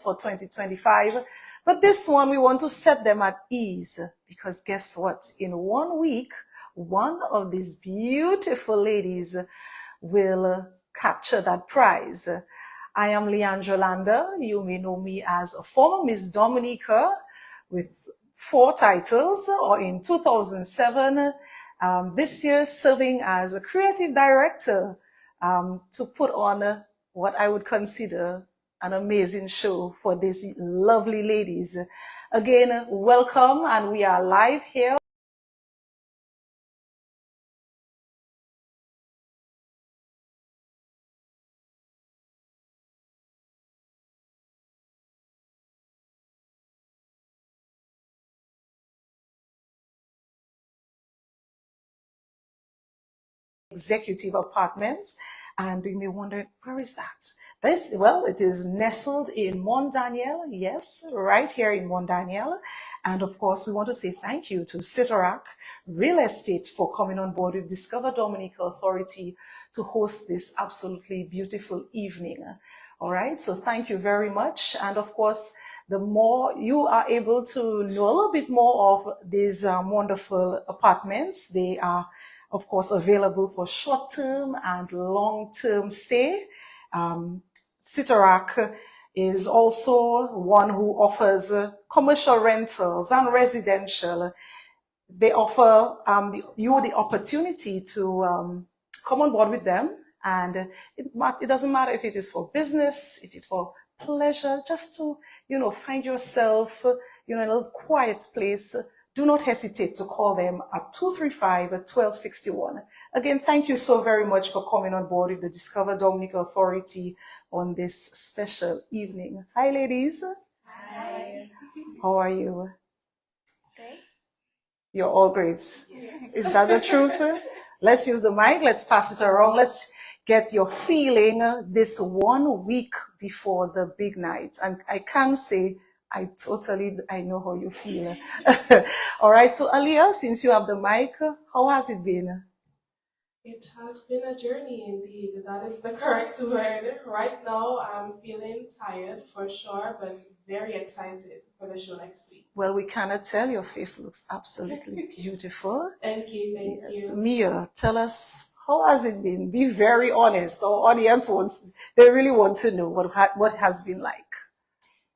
for 2025. But this one, we want to set them at ease because guess what? In 1 week, one of these beautiful ladies will capture that prize. I am Leandra Lander. You may know me as a former Miss Dominica with 4 titles, or in 2007, this year serving as a creative director to put on what I would consider an amazing show for these lovely ladies. Again, welcome, and we are live here. Executive apartments, and you may wonder, where is that? Well, it is nestled in Mont Daniel, yes, right here in Mont Daniel. And of course, we want to say thank you to Sitarak Real Estate for coming on board with Discover Dominica Authority to host this absolutely beautiful evening. All right, so thank you very much. And of course, the more you are able to know a little bit more of these wonderful apartments, they are of course available for short-term and long-term stay. Sitarak is also one who offers commercial rentals and residential. They offer you the opportunity to come on board with them, and it doesn't matter if it is for business, if it's for pleasure, just to find yourself in a little quiet place. Do not hesitate to call them at 235-1261. Again, thank you so very much for coming on board with the Discover Dominica Authority on this special evening. Hi, ladies. Hi. How are you? Great. You're all great. Yes. Is that the truth? Let's use the mic. Let's pass it around. Let's get your feeling this 1 week before the big night. And I can say, I know how you feel. All right, so Aliyah, since you have the mic, how has it been? It has been a journey indeed. That is the correct word. Right now, I'm feeling tired for sure, but very excited for the show next week. Well, we cannot tell. Your face looks absolutely beautiful. Thank you, thank you. Mia, tell us, how has it been? Be very honest. Our audience they really want to know what has been like.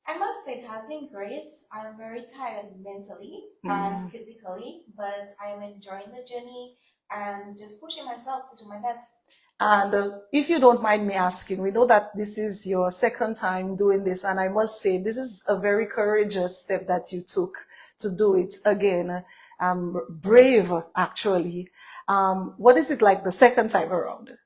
I must say it has been great. I'm very tired mentally and physically, but I am enjoying the journey and just pushing myself to do my best. And if you don't mind me asking, we know that this is your second time doing this, and I must say this is a very courageous step that you took to do it again. Brave, actually. What is it like the second time around?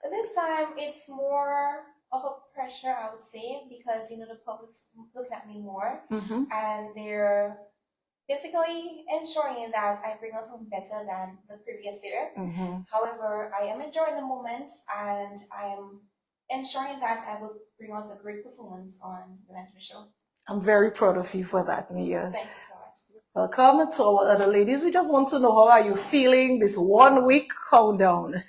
This time it's more of a pressure, I would say, because the public's looking at me more, and they're basically ensuring that I bring out something better than the previous year. However, I am enjoying the moment, and I am ensuring that I will bring out a great performance on the next show. I'm very proud of you for that, Mia. Thank you so much. Welcome to our other ladies. We just want to know, how are you feeling this 1 week countdown?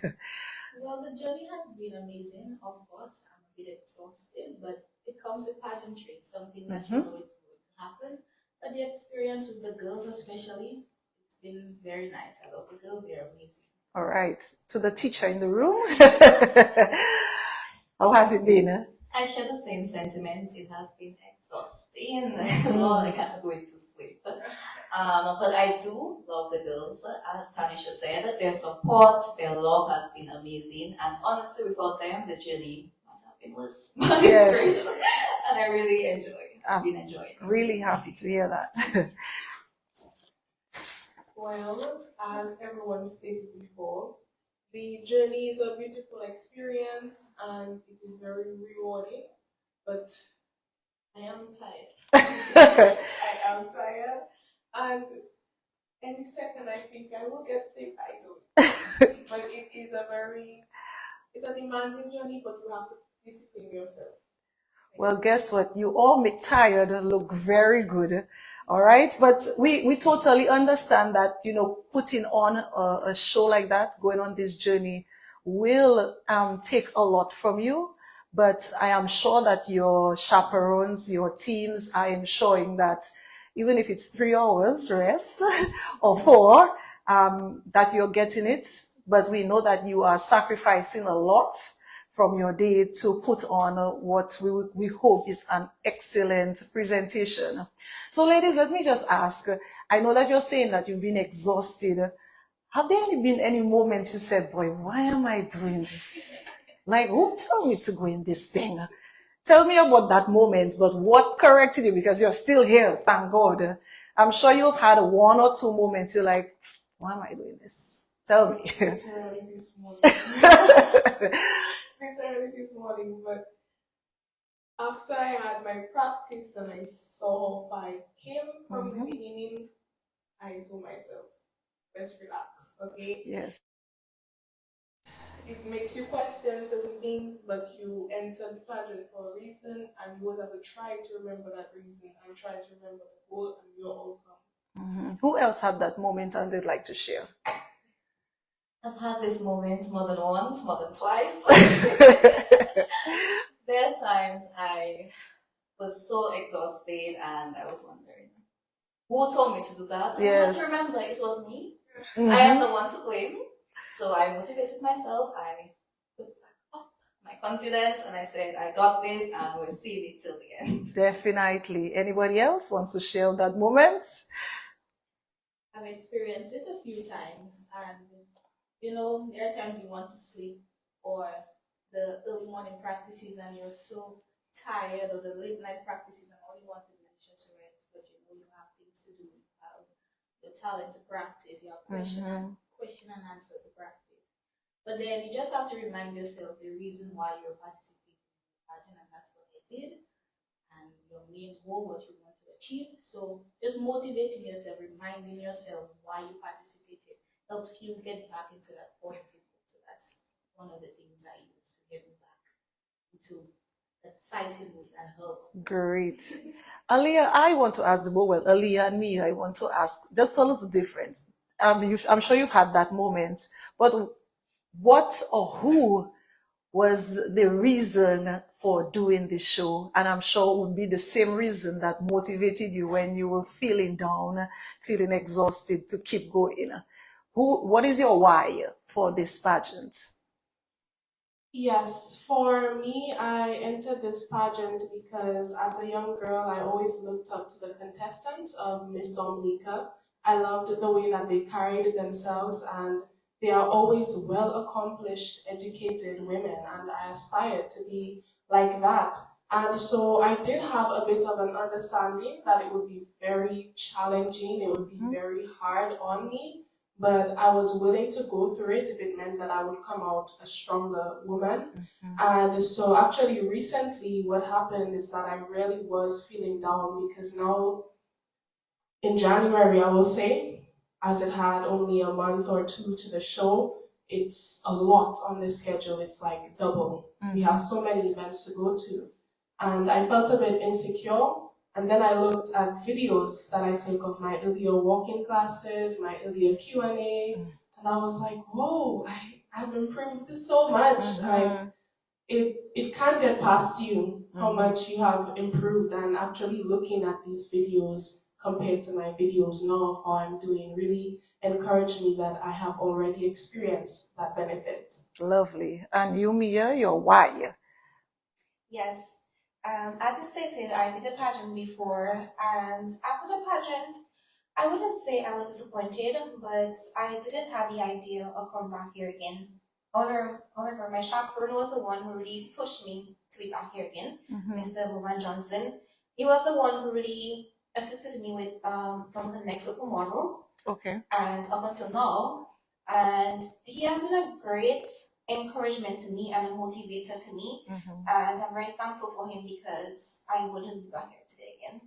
Well, the journey has been amazing, of course. I'm a bit exhausted, but it comes with pageantry. It's something that you know is going to happen. But the experience with the girls especially, it's been very nice. I love the girls, they're amazing. All right. To the teacher in the room, how has it been? I share the same sentiments. It has been exhausting. Lord, I can't wait to sleep. But I do love the girls. As Tanisha said, their support, their love has been amazing. And honestly, without them, the journey might have been worse. Yes. And I really I've been enjoying it. Really happy to hear that. Well, as everyone stated before, the journey is a beautiful experience and it is very rewarding, but I am tired. I am tired, and any second I think I will get sick. I don't. But it's a demanding journey, but you have to discipline yourself. Well, guess what? You all make tired look very good. All right. But we totally understand that, putting on a show like that, going on this journey will take a lot from you. But I am sure that your chaperones, your teams are ensuring that even if it's 3 hours rest or 4, that you're getting it. But we know that you are sacrificing a lot from your day to put on what we hope is an excellent presentation. So ladies, let me just ask, I know that you're saying that you've been exhausted. Have there been any moments you said, boy, why am I doing this? Like, who told me to go in this thing? Tell me about that moment, but what corrected you? Because you're still here, thank God. I'm sure you've had 1 or 2 moments you're like, why am I doing this? Tell me. It's early this morning. It's early this morning, but after I had my practice and I saw how far I came from the beginning, I told myself, let's relax, okay? Yes. It makes you question certain things, but you enter the pageant for a reason, and you would have to try to remember that reason and try to remember the goal and your outcome. Who else had that moment and they'd like to share? I've had this moment more than once, more than twice. There are times I was so exhausted and I was wondering, who told me to do that? Yes. I had to remember it was me. I am the one to blame. So I motivated myself. I put up my confidence and I said, I got this and we'll see it till the end. Definitely. Anybody else wants to share that moment? I've experienced it a few times, and you know, there are times you want to sleep, or the early morning practices and you're so tired, or the late night practices and all you want to do is just rest, but you know you have things to do. You have your talent to practice, you have question and answer to practice. But then you just have to remind yourself the reason why you're participating in the pageant, and that's what I did, and your main goal, what you want to achieve. So just motivating yourself, reminding yourself why you participated, helps you get back into that positive mood. So that's one of the things I use to get me back into that fighting mood and help. Great. Aliyah, I want to ask the both, well, Aliyah and me, I want to ask just a little different. I'm sure you've had that moment, but what or who was the reason for doing this show? And I'm sure it would be the same reason that motivated you when you were feeling down, feeling exhausted to keep going. What is your why for this pageant? Yes, for me, I entered this pageant because as a young girl, I always looked up to the contestants of Miss Dominica. I loved the way that they carried themselves, and they are always well accomplished, educated women, and I aspired to be like that. And so I did have a bit of an understanding that it would be very challenging, it would be very hard on me, but I was willing to go through it if it meant that I would come out a stronger woman. And so actually recently what happened is that I really was feeling down, because now in January, I will say, as it had only a month or 2 to the show, it's a lot on the schedule. It's like double. We have so many events to go to. And I felt a bit insecure. And then I looked at videos that I took of my earlier walking classes, my earlier Q&A, and I was like, whoa, I've improved so much. It can't get past you how much you have improved. And actually looking at these videos compared to my videos now of how I'm doing really encouraged me that I have already experienced that benefit. Lovely. And you, Mia, your why? Yes. As you stated, I did a pageant before, and after the pageant, I wouldn't say I was disappointed, but I didn't have the idea of coming back here again. However, my chaperone was the one who really pushed me to be back here again, Mr. Bowman Johnson. He was the one who really assisted me with from the next open model. Okay. And up until now, and he has been a great encouragement to me and a motivator to me, and I'm very thankful for him, because I wouldn't be back here today again.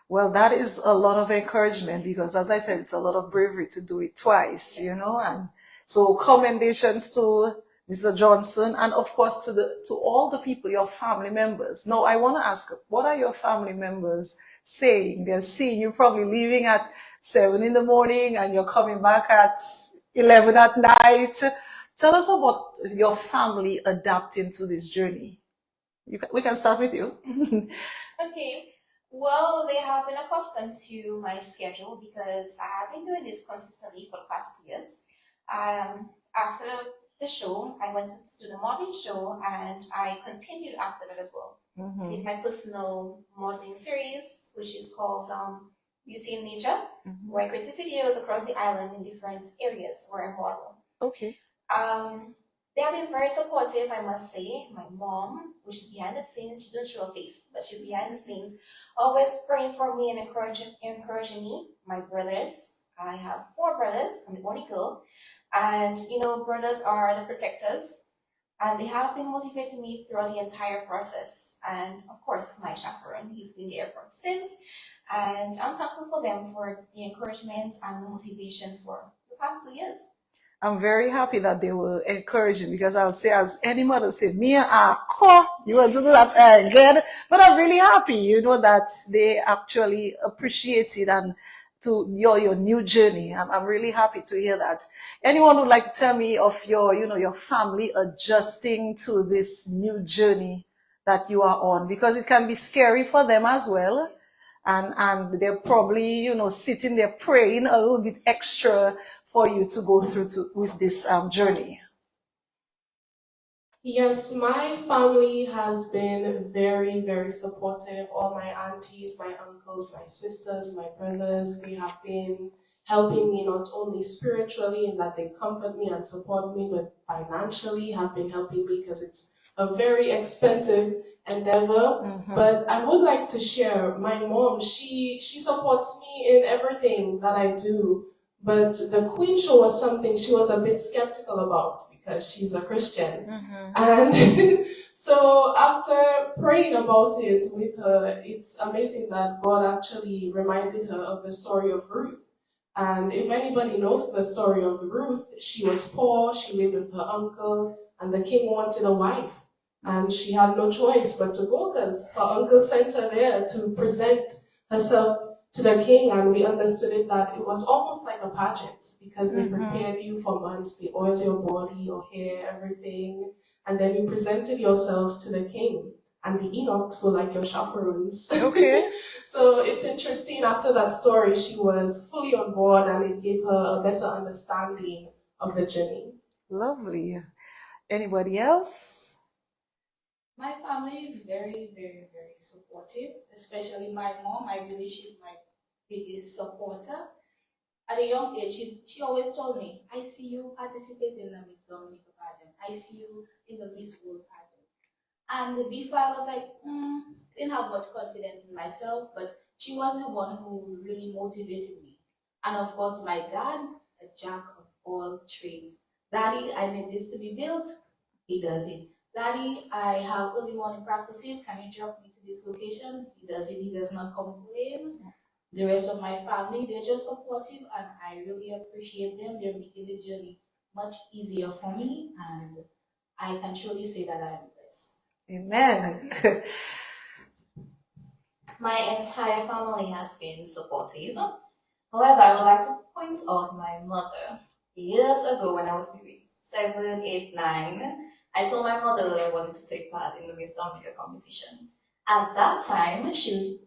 Well, that is a lot of encouragement, because as I said, it's a lot of bravery to do it twice, you know, and so commendations to Mr. Johnson, and of course to all the people, your family members. Now, I want to ask, what are your family members saying? They're seeing you probably leaving at 7 in the morning and you're coming back at 11 at night. Tell us about your family adapting to this journey. We can start with you. Okay. Well, they have been accustomed to my schedule because I have been doing this consistently for the past 2 years. After the show, I went to do the modeling show and I continued after that as well. I did my personal modeling series, which is called Beauty in Nature, where I created videos across the island in different areas where I model. Okay. They have been very supportive, I must say. My mom, which is behind the scenes, she doesn't show her face, but she's behind the scenes, always praying for me and encouraging me. My brothers, I have 4 brothers, I'm the only girl, and brothers are the protectors, and they have been motivating me throughout the entire process. And of course, my chaperone, he's been there for since, and I'm thankful for them for the encouragement and the motivation for the past 2 years. I'm very happy that they were encouraging, because I'll say, as any mother say, me you want to do that again. But I'm really happy, that they actually appreciate it, and to your new journey. I'm really happy to hear that. Anyone would like to tell me of your family adjusting to this new journey that you are on? Because it can be scary for them as well. And they're probably, sitting there praying a little bit extra for you to go through with this journey. Yes, my family has been very, very supportive. All my aunties, my uncles, my sisters, my brothers, they have been helping me not only spiritually in that they comfort me and support me, but financially have been helping me because it's a very expensive endeavor. But I would like to share, my mom, she supports me in everything that I do. But the Queen show was something she was a bit skeptical about because she's a Christian. And so after praying about it with her, it's amazing that God actually reminded her of the story of Ruth. And if anybody knows the story of Ruth, she was poor, she lived with her uncle, and the king wanted a wife. And she had no choice but to go because her uncle sent her there to present herself to the king, and we understood it that it was almost like a pageant because they prepared you for months, they oiled your body, your hair, everything, and then you presented yourself to the king. And the Enochs were like your chaperones. Okay. So it's interesting, after that story, she was fully on board and it gave her a better understanding of the journey. Lovely. Anybody else? My family is very, very, very supportive, especially my mom. I believe she's my biggest supporter. At a young age, she always told me, I see you participate in the Miss Dominica pageant. I see you in the Miss World pageant. And before I was like, didn't have much confidence in myself, but she was the one who really motivated me. And of course, my dad, a jack of all trades. Daddy, I need this to be built. He does it. Daddy, I have early morning practices. Can you drop me to this location? He does it. He does not complain. The rest of my family, they're just supportive, and I really appreciate them. They're making the journey much easier for me, and I can truly say that I am blessed. Amen. My entire family has been supportive. However, I would like to point out my mother. Years ago, when I was maybe 7, 8, 9, I told my mother that I wanted to take part in the Miss Dominica competition. At that time, she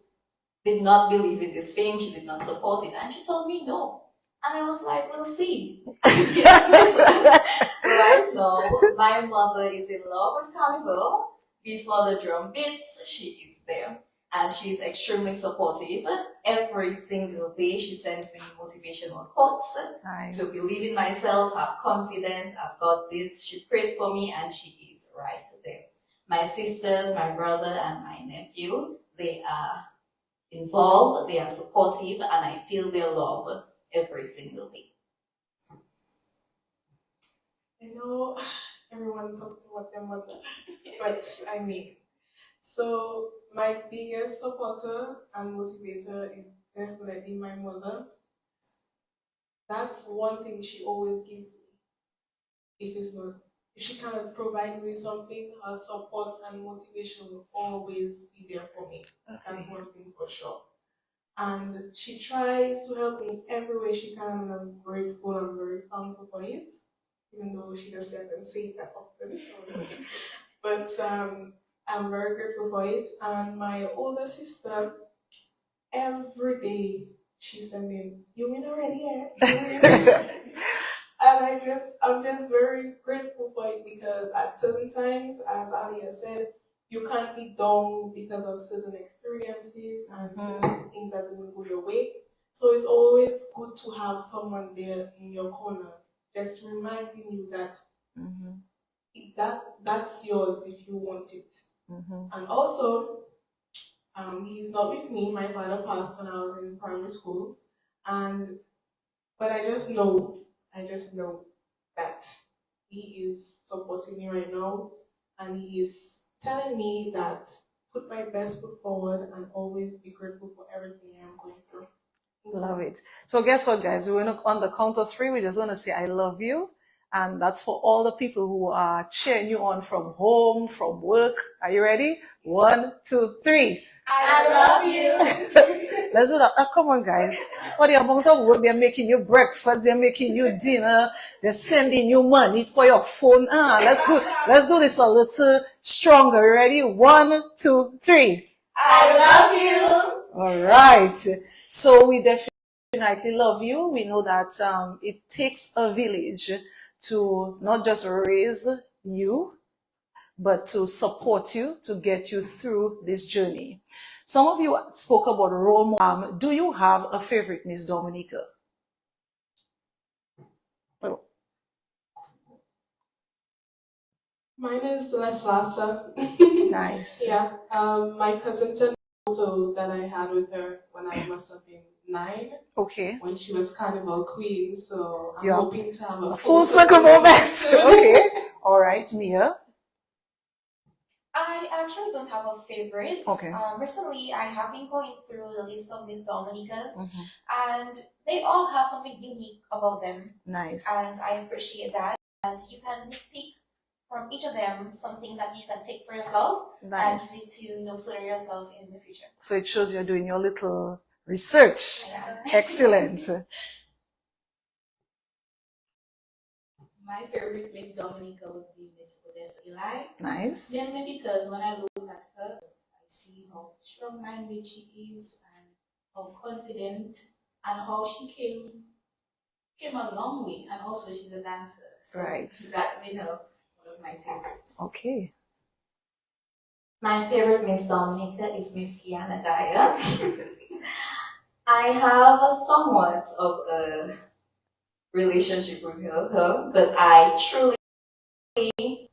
did not believe in this thing, she did not support it, and she told me no. And I was like, we'll see. Right now, my mother is in love with carnival. Before the drum beats, she is there. And she's extremely supportive. Every single day, she sends me motivational quotes to believe in myself, have confidence, I've got this. She prays for me, and she is right there. My sisters, my brother, and my nephew, they are involved, they are supportive, and I feel their love every single day. I know everyone talks about their mother, but I mean, so my biggest supporter and motivator is definitely my mother. That's one thing she always gives me. If she cannot provide me something, her support and motivation will always be there for me. That's one thing for sure. And she tries to help me in every way she can, and I'm grateful and very thankful for it, even though she doesn't say that often. But I'm very grateful for it. And my older sister, every day she's sending, "You win already, eh? You win." And I'm just very grateful for it because at certain times, as Ali has said, you can't be down because of certain experiences and certain things that didn't go your way. So it's always good to have someone there in your corner, just reminding you that that's yours if you want it. And also, he's not with me. My father passed when I was in primary school, and but I just know that he is supporting me right now, and he is telling me that put my best foot forward and always be grateful for everything I'm going through. Love it. So guess what, guys? We're gonna, on the count of three, we're just gonna say "I love you," and that's for all the people who are cheering you on from home, from work. Are you ready? 1, 2, 3. I love you. Let's do that. Come on, guys. What the amount of work? They're making you breakfast, they're making you dinner, they're sending you money for your phone. Let's do this a little stronger. Ready? 1, 2, 3. I love you. All right. So we definitely love you. We know that it takes a village to not just raise you, but to support you, to get you through this journey. Some of you spoke about role models. Do you have a favorite, Miss Dominica? Oh, Mine is Lassa. nice. Yeah. My cousin sent a photo that I had with her when I must have been 9, Okay. when she was Carnival Queen. So I'm Yeah. hoping to have a Full circle moment. Okay. All right, Mia. I actually don't have a favorite. Okay. Recently, I have been going through the list of Miss Dominicas, and they all have something unique about them. Nice. And I appreciate that. And you can pick from each of them something that you can take for yourself and see to further yourself in the future. So it shows you're doing your little research. Yeah. Excellent. My favorite Miss Dominica would be Miss Eli. Nice. Mainly because when I look at her, I see how strong-minded she is and how confident and how she came a long way. And also she's a dancer. So Right. that made her one of my favorites. Okay. My favorite Miss Dominica is Miss Kyanna Dyer. I have somewhat of a relationship with her, but I truly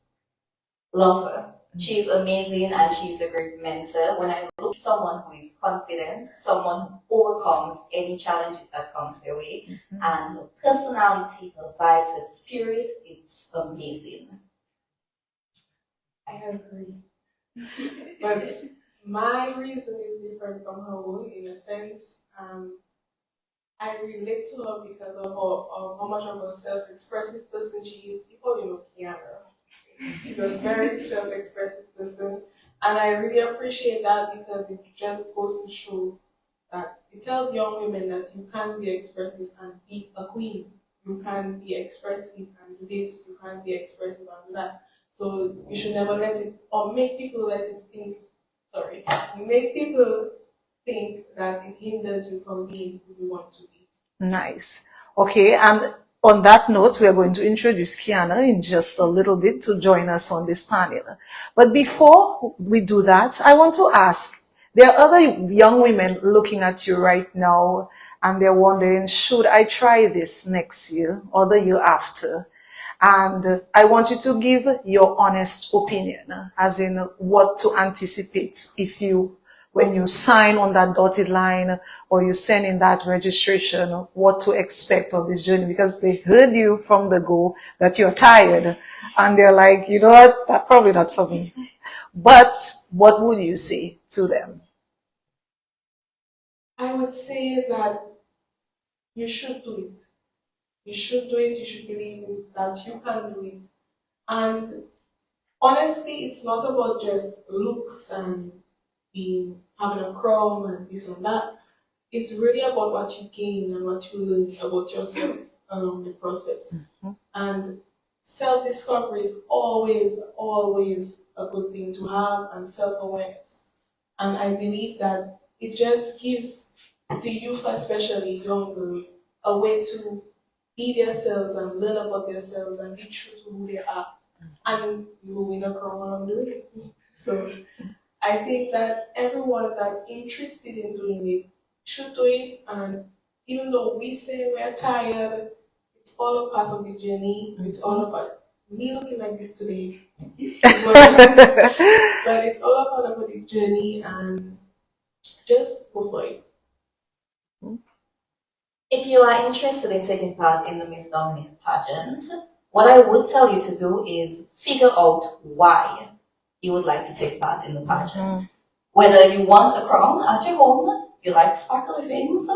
love her. She's amazing and she's a great mentor. When I look at someone who is confident, someone who overcomes any challenges that comes their way, and her personality, her vibes, her spirit, it's amazing. I agree. But my reason is different from her own in a sense. I relate to her because of how much of a self-expressive person she is. You probably know Kyanna. She's a very self-expressive person, and I really appreciate that because it just goes to show that it tells young women that you can be expressive and be a queen. You can be expressive and do this. You can be expressive and do that. So you should never let it, or make people make people think that it hinders you from being who you want to be. Nice. Okay, and on that note, we are going to introduce Kyanna in just a little bit to join us on this panel. But before we do that, I want to ask, there are other young women looking at you right now, and they're wondering, should I try this next year or the year after? And I want you to give your honest opinion, as in what to anticipate when you sign on that dotted line or you send in that registration, what to expect of this journey, because they heard you from the go that you're tired and they're like, you know what, that's probably not for me. But what would you say to them? I would say that you should do it. You should do it. You should believe that you can do it. And honestly, it's not about just looks and having a crown and this and that. It's really about what you gain and what you learn about yourself along the process. And self-discovery is always a good thing to have, and self-awareness. And I believe that it just gives the youth, especially young girls, a way to be themselves and learn about themselves and be true to who they are. And you will win a crown along the way. So I think that everyone that's interested in doing it should do it. And even though we say we're tired, it's all a part of the journey. It's all about me looking like this today. But it's all about the journey, and just go for it. If you are interested in taking part in the Miss Dominica pageant, what I would tell you to do is figure out why you would like to take part in the pageant. Whether you want a crown at your home, you like sparkly things,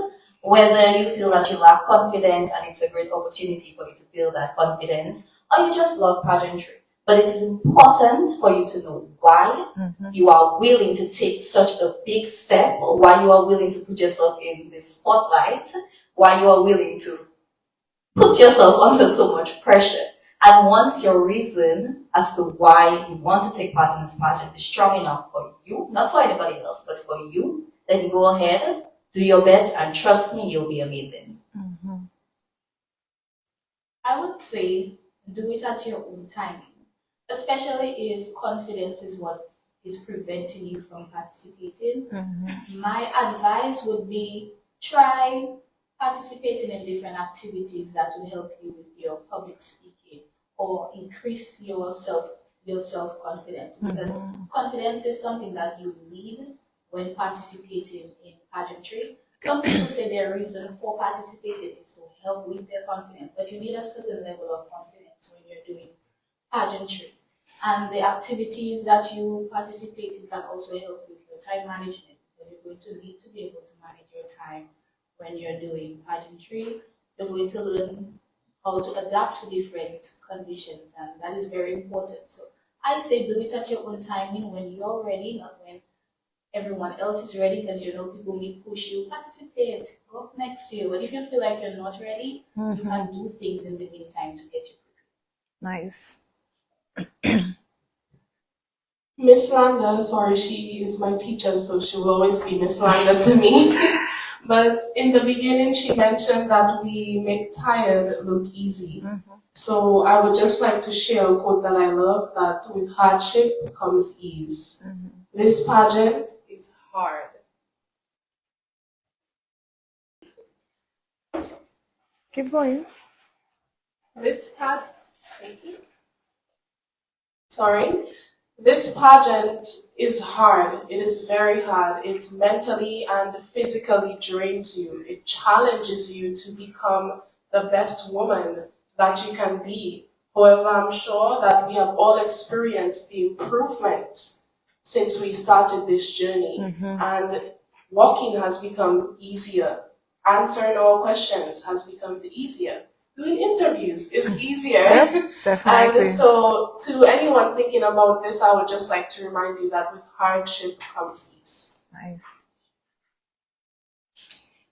whether you feel that you lack confidence and it's a great opportunity for you to build that confidence, or you just love pageantry. But it is important for you to know why you are willing to take such a big step, or why you are willing to put yourself in the spotlight, why you are willing to put yourself under so much pressure. And once your reason as to why you want to take part in this pageant is strong enough for you, not for anybody else, but for you, then go ahead, do your best, and trust me, you'll be amazing. I would say do it at your own timing, especially if confidence is what is preventing you from participating. My advice would be try participating in different activities that will help you with your public speaking or increase your self confidence, because confidence is something that you need when participating in pageantry. Some people say their reason for participating is to help with their confidence, but you need a certain level of confidence when you're doing pageantry. And the activities that you participate in can also help with your time management, because you're going to need to be able to manage your time when you're doing pageantry. You're going to learn how to adapt to different conditions, and that is very important. So I say do it at your own timing, when you're ready, not when everyone else is ready, because you know people may push you, participate, go up next year. But if you feel like you're not ready, you can do things in the meantime to get you prepared. Nice. Miss Lander, sorry, she is my teacher, so she will always be Miss Lander to me. But in the beginning, she mentioned that we make tired look easy. So I would just like to share a quote that I love, that with hardship comes ease. This pageant is hard. Keep going. This pageant, thank you. Sorry. This pageant is hard. It is very hard. It mentally and physically drains you. It challenges you to become the best woman that you can be. However, I'm sure that we have all experienced the improvement since we started this journey. And walking has become easier. Answering all questions has become easier. Doing interviews is easier. Definitely. And so to anyone thinking about this, I would just like to remind you that with hardship comes ease. Nice.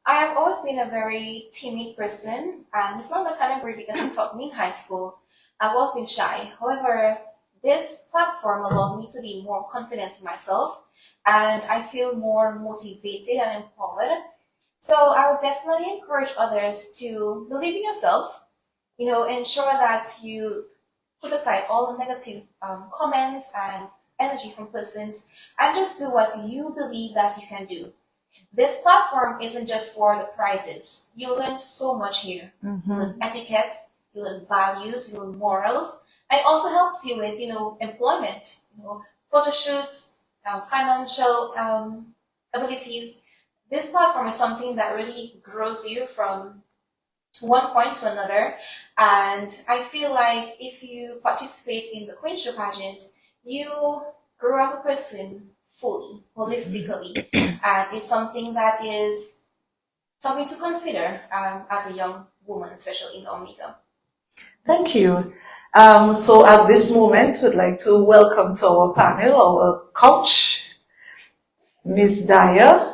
I have always been a very timid person, and it's not the kind of way because you taught me in high school. I've always been shy. However, this platform allowed me to be more confident in myself, and I feel more motivated and empowered. So I would definitely encourage others to believe in yourself, ensure that you put aside all the negative comments and energy from persons, and just do what you believe that you can do. This platform isn't just for the prizes. You learn so much here. You learn etiquette, you learn values, you learn morals, and it also helps you with, employment, photo shoots, financial abilities. This platform is something that really grows you from one point to another. And I feel like if you participate in the Queen Show pageant, you grow as a person fully, holistically. And it's something that is something to consider as a young woman, especially in Dominica. Thank you. So at this moment, we'd like to welcome to our panel our coach, Ms. Dyer.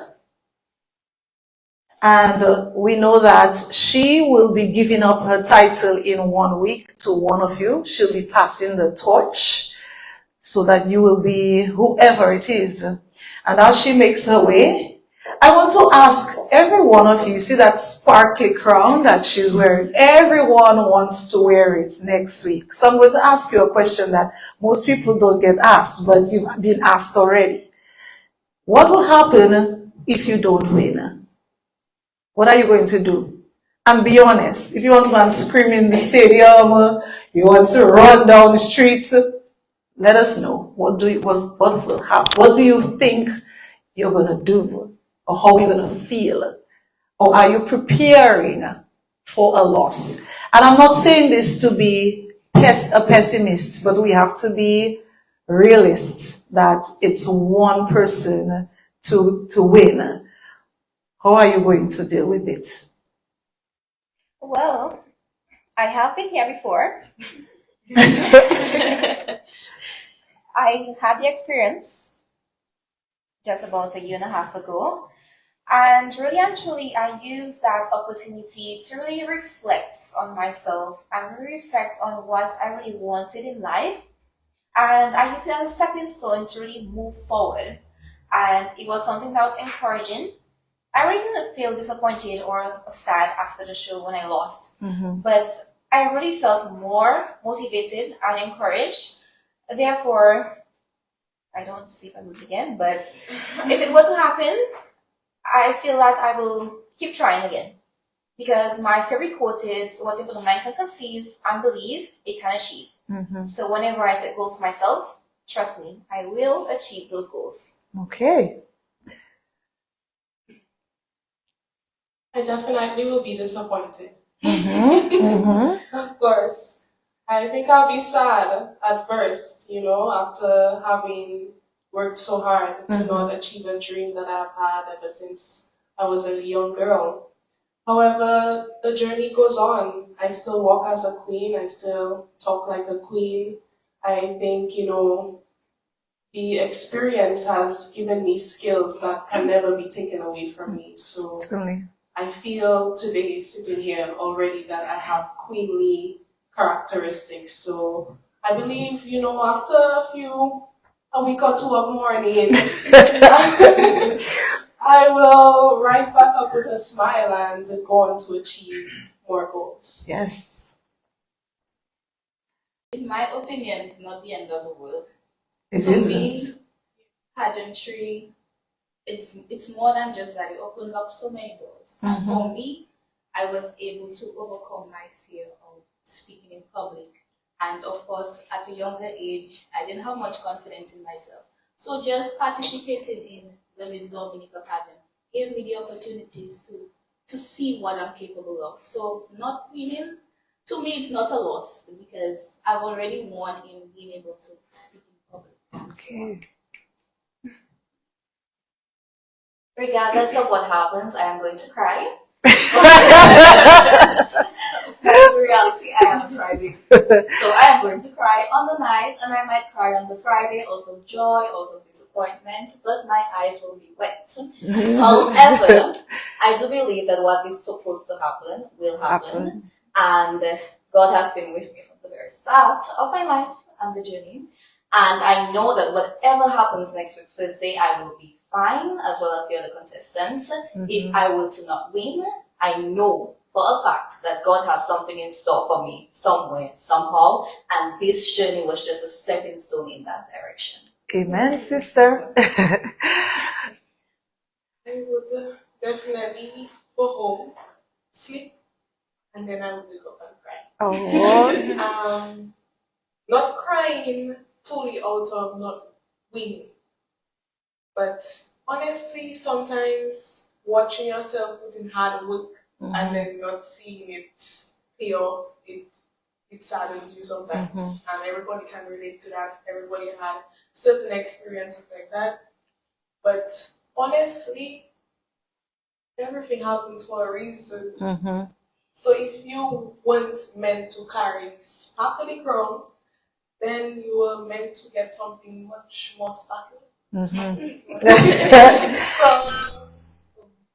And we know that she will be giving up her title in 1 week to one of you. She'll be passing the torch so that you will be whoever it is. And as she makes her way, I want to ask every one of you, see that sparkly crown that she's wearing? Everyone wants to wear it next week. So I'm going to ask you a question that most people don't get asked, but you've been asked already. What will happen if you don't win? What are you going to do? And be honest. If you want to go and scream in the stadium, you want to run down the streets, let us know. What will happen? What do you think you're going to do? Or how you're going to feel? Or are you preparing for a loss? And I'm not saying this to be a pessimist, but we have to be realists that it's one person to win. How are you going to deal with it? Well, I have been here before. I had the experience just about a year and a half ago. And really and truly, I used that opportunity to really reflect on myself and really reflect on what I really wanted in life. And I used it as a stepping stone to really move forward. And it was something that was encouraging. I really didn't feel disappointed or sad after the show when I lost. But I really felt more motivated and encouraged. Therefore, I don't see if I lose again, but if it were to happen, I feel that I will keep trying again. Because my favorite quote is, whatever the mind can conceive and believe, it can achieve. So whenever I set goals for myself, trust me, I will achieve those goals. Okay. I definitely will be disappointed. Mm-hmm. Of course. I think I'll be sad at first, after having worked so hard to not achieve a dream that I've had ever since I was a young girl. However, the journey goes on. I still walk as a queen. I still talk like a queen. I think, the experience has given me skills that can never be taken away from me. So I feel today, sitting here already, that I have queenly characteristics. So I believe, after a week or two of mourning, I will rise back up with a smile and go on to achieve more goals. Yes. In my opinion, it's not the end of the world. It To isn't. me, pageantry, it's more than just that. It opens up so many doors. And for me, I was able to overcome my fear of speaking in public. And of course, at a younger age, I didn't have much confidence in myself. So just participating in the Miss Dominica pageant gave me the opportunities to see what I'm capable of. So not winning, to me, it's not a loss because I've already won in being able to speak in public. Okay. Regardless of what happens, I am going to cry. That's the reality. I am a crybaby. So I am going to cry on the night, and I might cry on the Friday, also joy, also disappointment, but my eyes will be wet. However, I do believe that what is supposed to happen will happen. And God has been with me from the very start of my life and the journey. And I know that whatever happens next week, Thursday, I will be fine, as well as the other contestants. If I were to not win, I know for a fact that God has something in store for me somewhere, somehow, and this journey was just a stepping stone in that direction. Amen, sister. I would definitely go home, sleep, and then I would wake up and cry. Oh. Not crying fully out of not winning. But honestly, sometimes watching yourself put in hard work and then not seeing it pay off, it saddens you sometimes. And everybody can relate to that. Everybody had certain experiences like that. But honestly, everything happens for a reason. So if you weren't meant to carry sparkly crown, then you were meant to get something much more sparkly.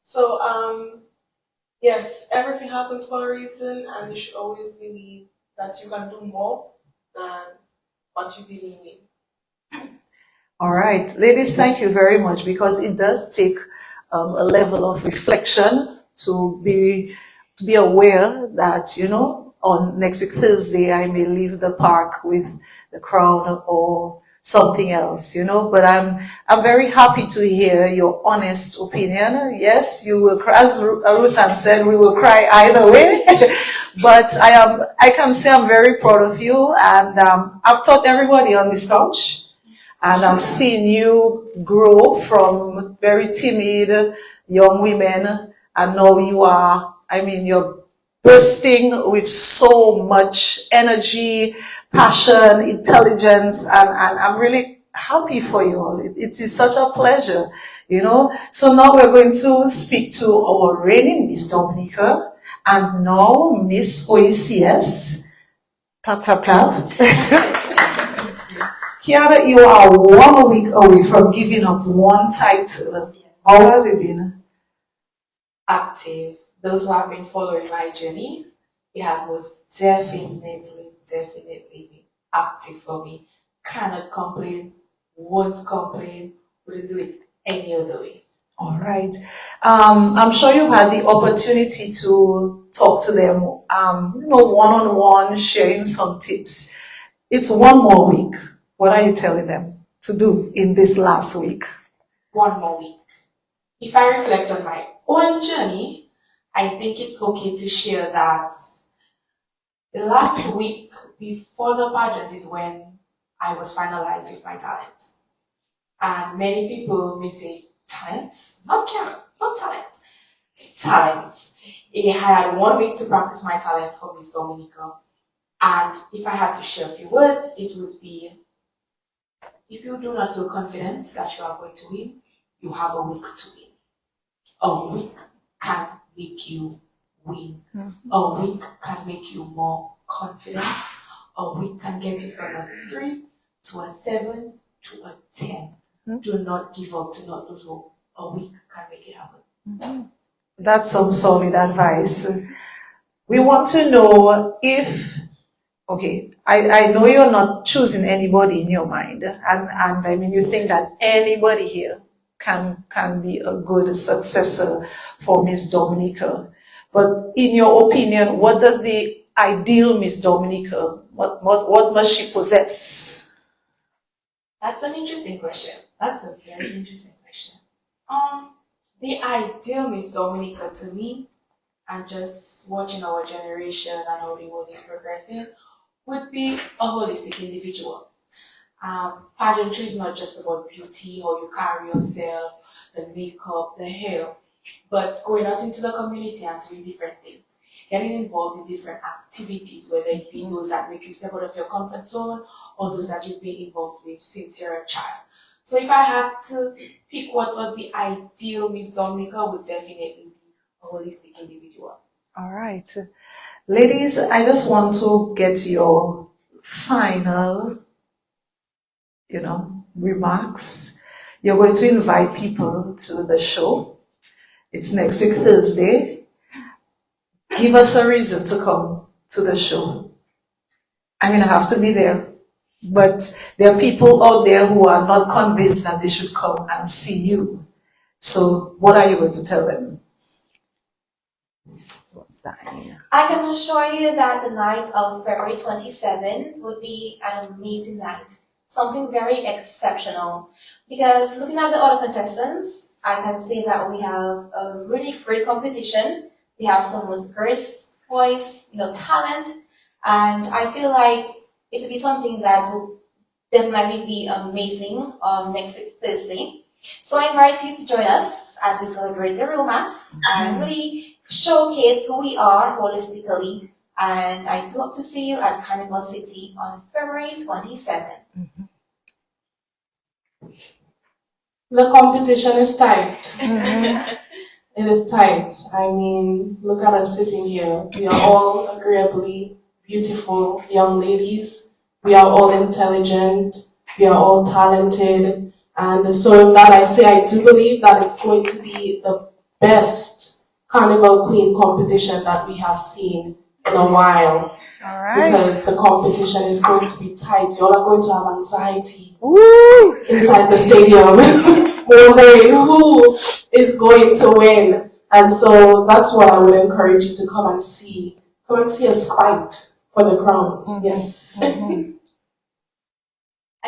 So yes, everything happens for a reason, and you should always believe that you can do more than what you didn't win. All right, ladies, thank you very much, because it does take a level of reflection to be aware that, you know, on next week Thursday I may leave the park with the crown or something else, you know. But I'm very happy to hear your honest opinion. Yes, you will cry, as Ruthan said, we will cry either way. But I can say I'm very proud of you, and I've taught everybody on this couch. And I've seen you grow from very timid young women, and now you are, I mean, you're bursting with so much energy, passion, intelligence, and I'm really happy for you all. It is such a pleasure, you know. So now we're going to speak to our reigning Miss Dominica, and now Miss OECS. Clap, clap, clap. Kyanna, you are 1 week away from giving up one title. How has it been? Active. Those who have been following my journey, it has most definitely been active for me. Cannot complain, won't complain, wouldn't do it any other way. All right. I'm sure you've had the opportunity to talk to them, you know, one-on-one, sharing some tips. It's one more week. What are you telling them to do in this last week? One more week. If I reflect on my own journey, I think it's okay to share that the last week before the pageant is when I was finalized with my talent. And many people may say, talent? Not camera, not talent. Talent. I had 1 week to practice my talent for Miss Dominica. And if I had to share a few words, it would be, if you do not feel confident that you are going to win, you have a week to win. A week can make you win. A week can make you more confident. A week can get you from a 3 to a 7 to a 10. Do not give up. Do not lose hope. A week can make it happen. That's some solid advice. We want to know if, okay, I know you're not choosing anybody in your mind, and I mean, you think that anybody here can be a good successor for Miss Dominica. But in your opinion, what does the ideal Miss Dominica, what must she possess? That's an interesting question. That's a very interesting question. The ideal Miss Dominica to me, and just watching our generation and how the world is progressing, would be a holistic individual. Pageantry is not just about beauty, how you carry yourself, the makeup, the hair, but going out into the community and doing different things. Getting involved in different activities, whether it be those that make you step out of your comfort zone or those that you've been involved with since you're a child. So if I had to pick what was the ideal Miss Dominica, would definitely be a holistic individual. All right. Ladies, I just want to get your final, you know, remarks. You're going to invite people to the show. It's next week, Thursday. Give us a reason to come to the show. I mean, I have to be there. But there are people out there who are not convinced that they should come and see you. So what are you going to tell them? I can assure you that the night of February 27 would be an amazing night. Something very exceptional. Because looking at the other contestants, I can say that we have a really great competition. We have someone's great voice, you know, talent. And I feel like it will be something that will definitely be amazing next week, Thursday. So I invite you to join us as we celebrate the romance and really showcase who we are holistically. And I do hope to see you at Carnival City on February 27th. The competition is tight. It is tight. I mean, look at us sitting here. We are all agreeably beautiful young ladies. We are all intelligent. We are all talented. And so in that I say I do believe that it's going to be the best Carnival Queen competition that we have seen in a while. All right. Because the competition is going to be tight. You all are going to have anxiety Woo! inside the stadium, wondering who is going to win. And so that's what I would encourage you to come and see. Come and see us fight for the crown. Yes. I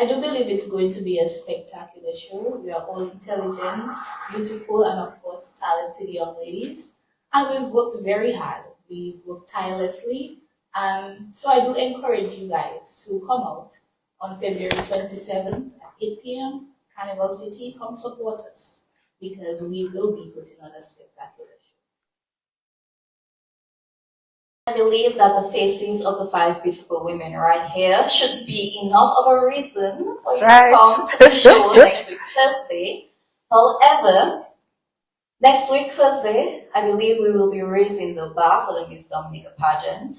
do believe it's going to be a spectacular show. We are all intelligent, beautiful, and of course talented young ladies. And we've worked very hard. We've worked tirelessly. And so I do encourage you guys to come out on February 27th at 8 p.m. Carnival City. Come support us because we will be putting on a spectacular show. I believe that the faces of the 5 beautiful women right here should be enough of a reason for you to come to the show next week, Thursday. However, next week, Thursday, I believe we will be raising the bar for the Miss Dominica pageant.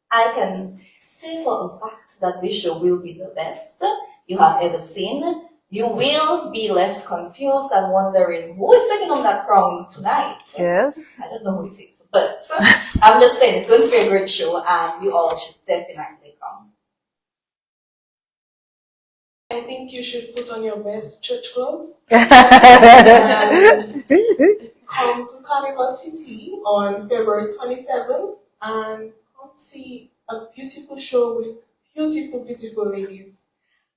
I can say for a fact that this show will be the best you have ever seen. You will be left confused and wondering who is taking on that crown tonight. Yes. I don't know who it is, but I'm just saying it's going to be a great show and you all should definitely come. I think you should put on your best church clothes. Come to Carnival City on February 27th and come see a beautiful show with beautiful, beautiful ladies.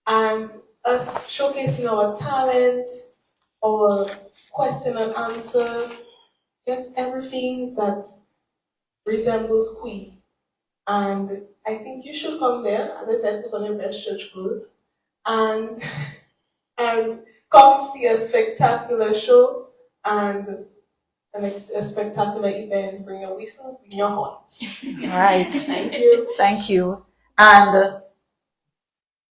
And us showcasing our talent, our question and answer, just everything that resembles Queen. And I think you should come there. As I said, put on your best church clothes and come see a spectacular show and a spectacular event. Bring your whistles, bring your horns. Right. Thank you. Thank you. And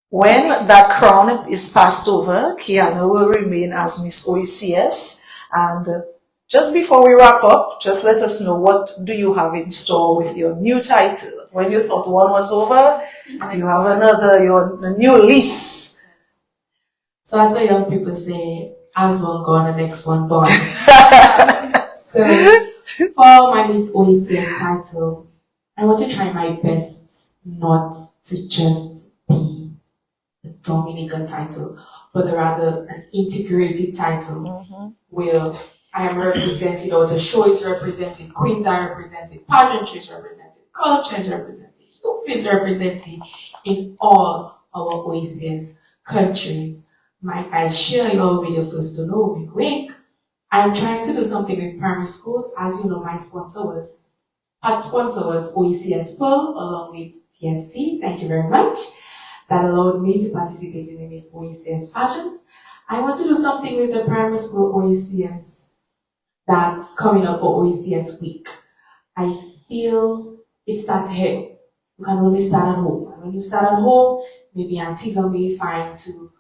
when that crown is passed over, Kyanna will remain as Miss OECS. And just before we wrap up, just let us know, what do you have in store with your new title? When you thought one was over, you have another, your new lease. So as the young people say, as one gone, the next one born. So for my Miss OECS title, I want to try my best not to just be a Dominican title, but rather an integrated title where I am represented, or the show is represented, queens are represented, pageantry is represented, culture is represented, youth is represented in all our OECS countries. I share your video first to know, wink wink. I'm trying to do something with primary schools. As you know, my sponsor was OECS Pearl along with TMC. Thank you very much. That allowed me to participate in the Miss OECS pageants. I want to do something with the primary school OECS that's coming up for OECS week. I feel it starts here. You can only start at home. And when you start at home, maybe Antigua may find to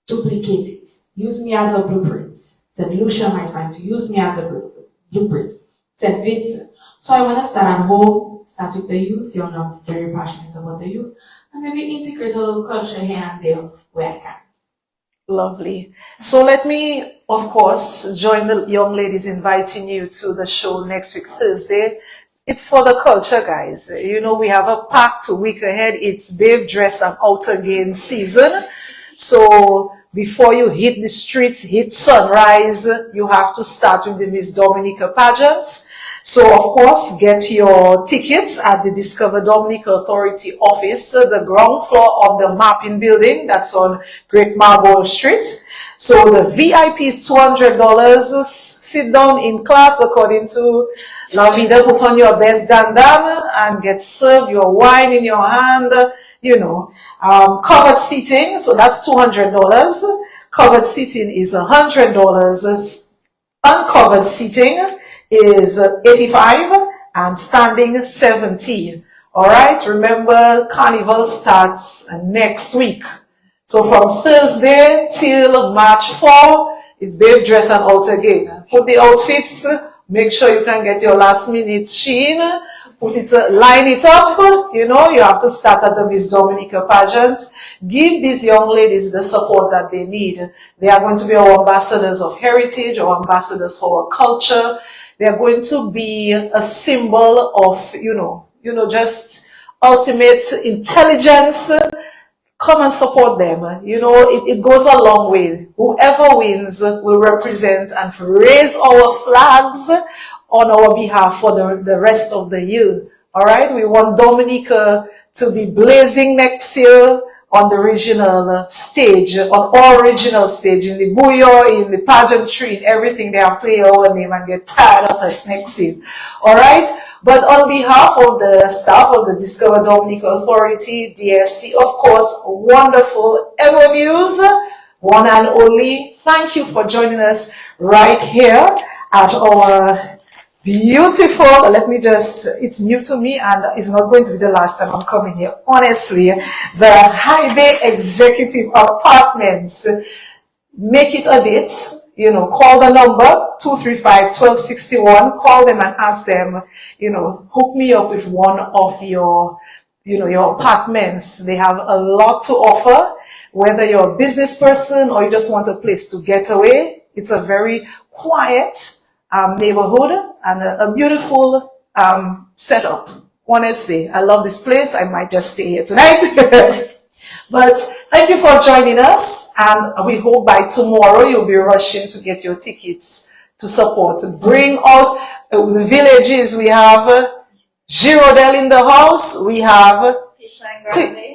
duplicate it. Use me as a blueprint. St. Lucia might find to use me as a blueprint. St. Vincent. So I want to start at home, start with the youth. You know, I'm very passionate about the youth. And maybe integrate a little culture here and there where I can. Lovely. So let me, of course, join the young ladies inviting you to the show next week, Thursday. It's for the culture, guys. You know, we have a packed week ahead. It's babe dress and outer game season. So before you hit the streets, hit sunrise, you have to start with the Miss Dominica pageant. So, of course, get your tickets at the Discover Dominica Authority office, the ground floor of the mapping building that's on Great Marlborough Street. So the VIP is $200. Sit down in class according to La Vida, put on your best dandam and get served your wine in your hand, you know. Covered seating, so that's $200. Covered seating is $100. Uncovered seating is $85 and standing $70. All right. Remember, Carnival starts next week. So from Thursday till March 4, it's babe dress and out again. Put the outfits. Make sure you can get your last minute sheen. Put it, line it up. You know, you have to start at the Miss Dominica pageant. Give these young ladies the support that they need. They are going to be our ambassadors of heritage, our ambassadors for our culture. They're going to be a symbol of, just ultimate intelligence. Come and support them. It goes a long way. Whoever wins will represent and raise our flags on our behalf for the rest of the year. All right, we want Dominica to be blazing next year on the regional stage, on our regional stage, in the bouillon, in the pageantry, in everything. They have to hear our name and get tired of us next year. All right. But on behalf of the staff of the Discover Dominica Authority, DFC, of course, wonderful Emonews, one and only, thank you for joining us right here at our beautiful, it's new to me and it's not going to be the last time I'm coming here, honestly, the High Bay Executive Apartments. Make it a date, call the number 235-1261, call them and ask them, hook me up with one of your apartments. They have a lot to offer, whether you're a business person or you just want a place to get away. It's a very quiet neighborhood and a beautiful setup. Honestly, I love this place. I might just stay here tonight. But thank you for joining us, and we hope by tomorrow you'll be rushing to get your tickets to support. Bring out the villages. We have Girodel in the house. We have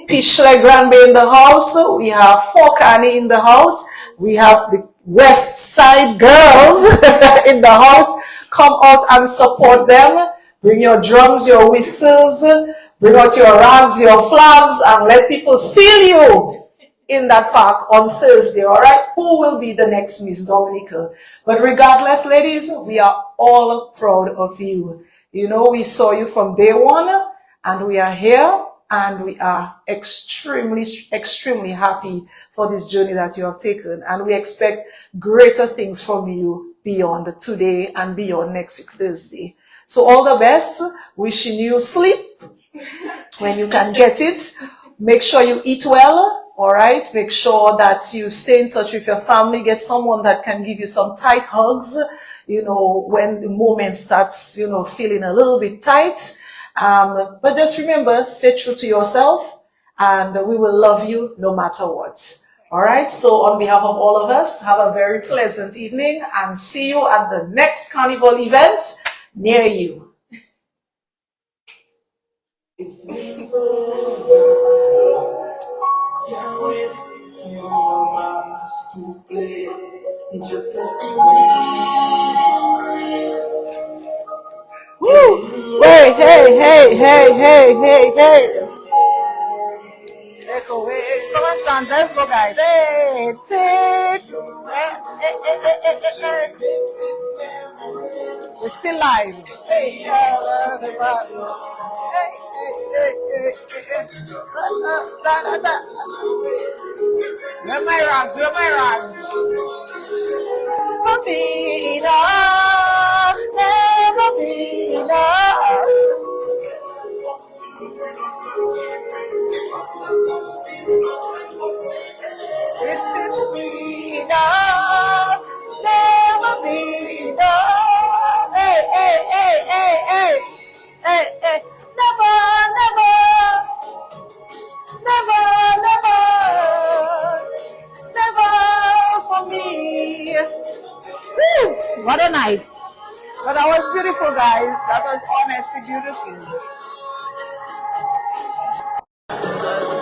Pishley Granby in the house. We have Fokani in the house. We have the West Side girls in the house. Come out and support them. Bring your drums, your whistles. Bring out your rags, your flags, and let people feel you in that park on Thursday, all right? Who will be the next Miss Dominica? But regardless, ladies, we are all proud of you. We saw you from day one, and we are here, and we are extremely, extremely happy for this journey that you have taken. And we expect greater things from you beyond today and beyond next week, Thursday. So all the best. Wishing you sleep when you can get it. Make sure you eat well, all right? Make sure that you stay in touch with your family. Get someone that can give you some tight hugs, when the moment starts, feeling a little bit tight. But just remember, stay true to yourself, and we will love you no matter what. All right? So on behalf of all of us, have a very pleasant evening, and see you at the next carnival event near you. It's been so long, can't wait for us to play. Just let the rhythm breathe. Woo! Hey, hey, hey, hey, hey, hey, hey. Echo, hey, come on, stand. Let's go, guys. Hey, tick. We're still live. Hey, hey, hey, Where are my rags? Where are my rags? Never be enough. Never be enough. It's still be enough. Never be enough. Hey, hey, hey, hey, hey. Hey, hey. Never, never. Never, never. Never for me. Woo! What a night. But that was beautiful, guys. That was honestly beautiful.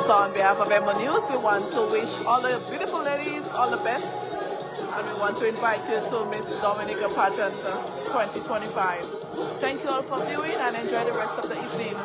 So on behalf of Emonews, we want to wish all the beautiful ladies all the best. And we want to invite you to Miss Dominica Pageant 2025. Thank you all for viewing and enjoy the rest of the evening.